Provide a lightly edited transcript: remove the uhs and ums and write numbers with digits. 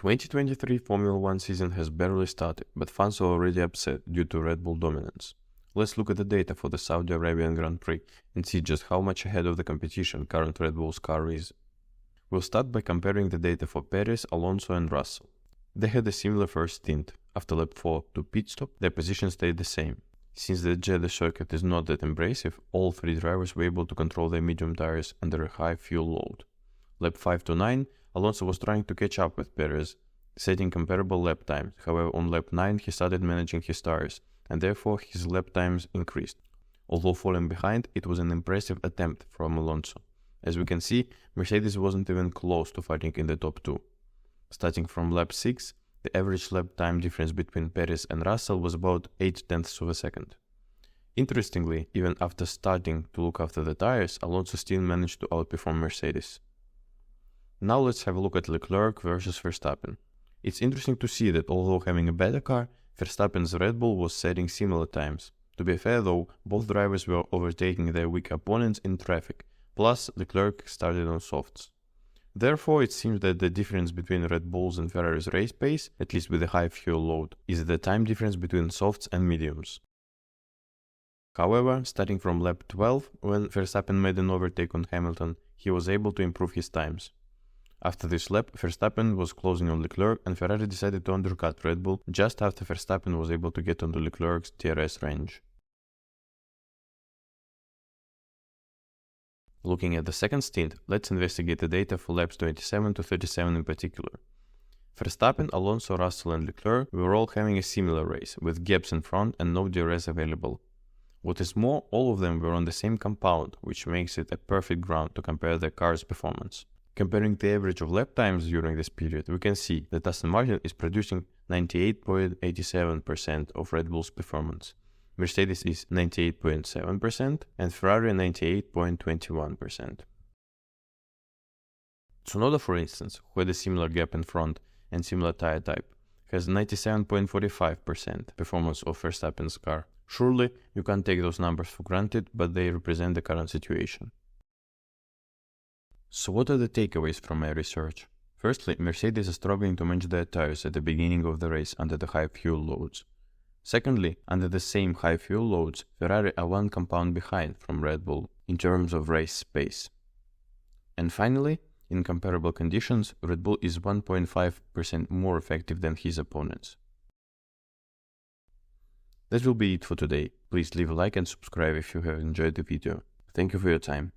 2023 Formula 1 season has barely started, but fans are already upset due to Red Bull dominance. Let's look at the data for the Saudi Arabian Grand Prix and see just how much ahead of the competition current Red Bull's car is. We'll start by comparing the data for Perez, Alonso and Russell. They had a similar first stint. After lap 4 to pit stop, their position stayed the same. Since the Jeddah circuit is not that abrasive, all three drivers were able to control their medium tires under a high fuel load. Lap 5 to 9, Alonso was trying to catch up with Perez, setting comparable lap times. However, on lap 9 he started managing his tires, and therefore his lap times increased. Although falling behind, it was an impressive attempt from Alonso. As we can see, Mercedes wasn't even close to fighting in the top 2. Starting from lap 6, the average lap time difference between Perez and Russell was about 0.8 of a second. Interestingly, even after starting to look after the tires, Alonso still managed to outperform Mercedes. Now let's have a look at Leclerc versus Verstappen. It's interesting to see that although having a better car, Verstappen's Red Bull was setting similar times. To be fair though, both drivers were overtaking their weak opponents in traffic, plus Leclerc started on softs. Therefore, it seems that the difference between Red Bull's and Ferrari's race pace, at least with a high fuel load, is the time difference between softs and mediums. However, starting from lap 12, when Verstappen made an overtake on Hamilton, he was able to improve his times. After this lap, Verstappen was closing on Leclerc and Ferrari decided to undercut Red Bull just after Verstappen was able to get onto Leclerc's DRS range. Looking at the second stint, let's investigate the data for laps 27 to 37 in particular. Verstappen, Alonso, Russell and Leclerc were all having a similar race, with gaps in front and no DRS available. What is more, all of them were on the same compound, which makes it a perfect ground to compare their cars' performance. Comparing the average of lap times during this period, we can see that Aston Martin is producing 98.87% of Red Bull's performance, Mercedes is 98.7% and Ferrari 98.21%. Tsunoda, for instance, who had a similar gap in front and similar tire type, has 97.45% performance of Verstappen's car. Surely, you can't take those numbers for granted, but they represent the current situation. So what are the takeaways from my research? Firstly, Mercedes is struggling to manage their tires at the beginning of the race under the high fuel loads. Secondly, under the same high fuel loads, Ferrari are one compound behind from Red Bull in terms of race pace. And finally, in comparable conditions, Red Bull is 1.5% more effective than his opponents. That will be it for today. Please leave a like and subscribe if you have enjoyed the video. Thank you for your time.